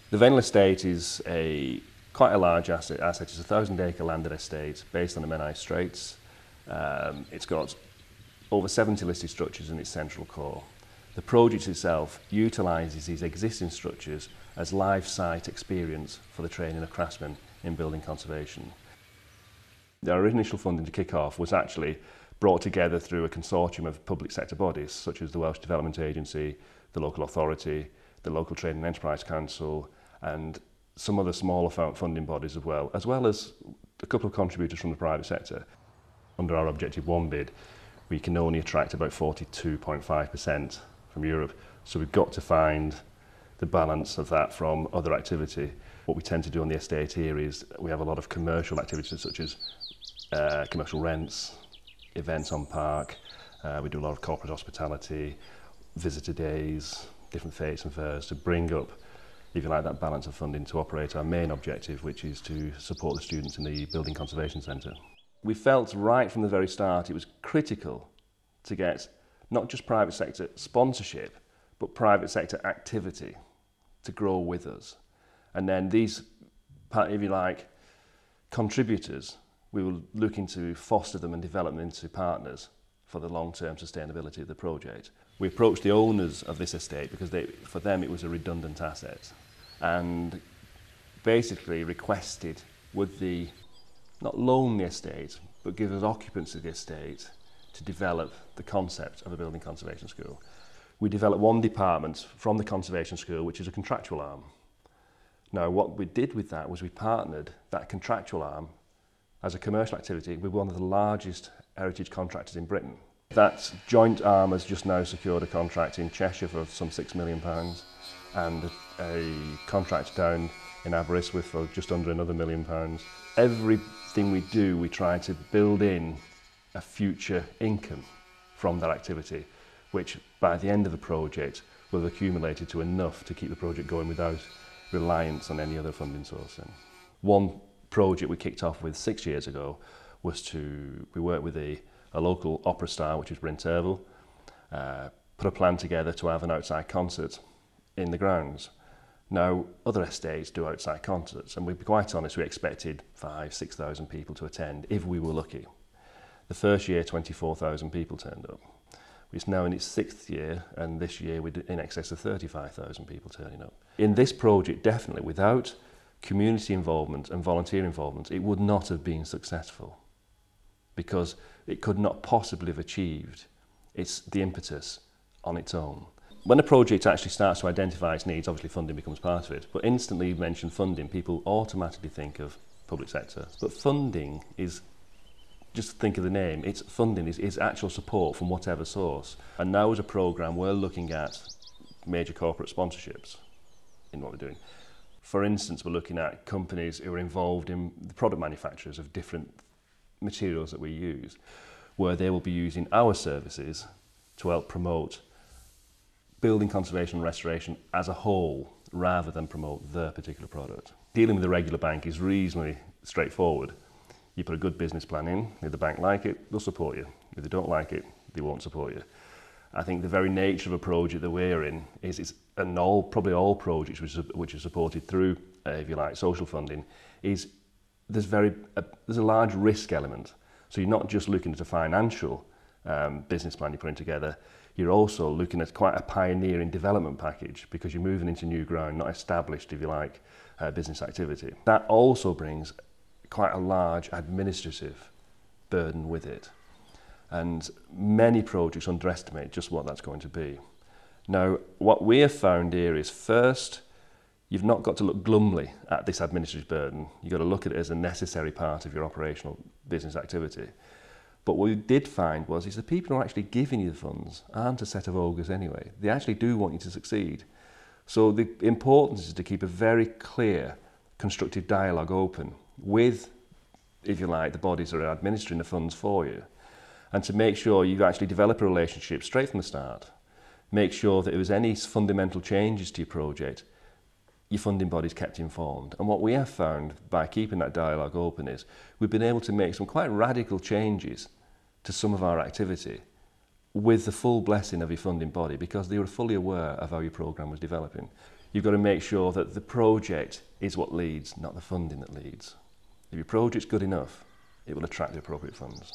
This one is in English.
The Vaynol Estate is quite a large asset. It's a 1,000-acre landed estate based on the Menai Straits. It's got over 70 listed structures in its central core. The project itself utilises these existing structures as live site experience for the training of craftsmen in building conservation. Our initial funding to kick off was actually brought together through a consortium of public sector bodies such as the Welsh Development Agency, the local authority, the local Training and Enterprise Council, and some other smaller funding bodies as well as a couple of contributors from the private sector. Under our Objective 1 bid, we can only attract about 42.5% from Europe, so we've got to find the balance of that from other activity. What we tend to do on the estate here is we have a lot of commercial activities such as commercial rents, events on park, we do a lot of corporate hospitality, visitor days, different fetes and fairs to bring up, if you like, that balance of funding to operate our main objective, which is to support the students in the Building Conservation Centre. We felt right from the very start it was critical to get not just private sector sponsorship, but private sector activity to grow with us. And then these, if you like, contributors, we were looking to foster them and develop them into partners for the long-term sustainability of the project. We approached the owners of this estate because for them it was a redundant asset, and basically requested would they not loan the estate but give us occupancy of the estate to develop the concept of a building conservation school. We developed one department from the conservation school, which is a contractual arm. Now what we did with that was we partnered that contractual arm as a commercial activity with one of the largest heritage contractors in Britain. That joint arm has just now secured a contract in Cheshire for some £6 million and a contract down in Aberystwyth for just under another £1 million. Everything we do, we try to build in a future income from that activity, which by the end of the project will have accumulated to enough to keep the project going without reliance on any other funding source. And one project we kicked off with 6 years ago was we worked with a local opera star, which is Bryn Terfel, put a plan together to have an outside concert in the grounds. Now, other estates do outside concerts, and we'd be quite honest, we expected 5,000–6,000 people to attend if we were lucky. The first year, 24,000 people turned up. It's now in its 6th year, and this year we're in excess of 35,000 people turning up. In this project, definitely, without community involvement and volunteer involvement, it would not have been successful because it could not possibly have achieved the impetus on its own. When a project actually starts to identify its needs, obviously funding becomes part of it, but instantly you mention funding, people automatically think of public sector. But funding is, just think of the name, it's funding is actual support from whatever source. And now as a programme we're looking at major corporate sponsorships in what we're doing. For instance, we're looking at companies who are involved in the product manufacturers of different materials that we use, where they will be using our services to help promote building conservation and restoration as a whole, rather than promote their particular product. Dealing with a regular bank is reasonably straightforward. You put a good business plan in, if the bank like it, they'll support you. If they don't like it, they won't support you. I think the very nature of a project that we're in is, probably all projects which are supported through, if you like, social funding, is there's a large risk element. So you're not just looking at a financial business plan you're putting together, you're also looking at quite a pioneering development package because you're moving into new ground, not established, if you like, business activity. That also brings quite a large administrative burden with it. And many projects underestimate just what that's going to be. Now, what we have found here is, first, you've not got to look glumly at this administrative burden. You've got to look at it as a necessary part of your operational business activity. But what we did find is the people who are actually giving you the funds aren't a set of ogres anyway. They actually do want you to succeed. So the importance is to keep a very clear, constructive dialogue open with, if you like, the bodies that are administering the funds for you, and to make sure you actually develop a relationship straight from the start. Make sure that if there's any fundamental changes to your project, your funding body's kept informed. And what we have found by keeping that dialogue open is we've been able to make some quite radical changes to some of our activity with the full blessing of your funding body because they were fully aware of how your programme was developing. you've got to make sure that the project is what leads, not the funding that leads. If your project's good enough, it will attract the appropriate funds.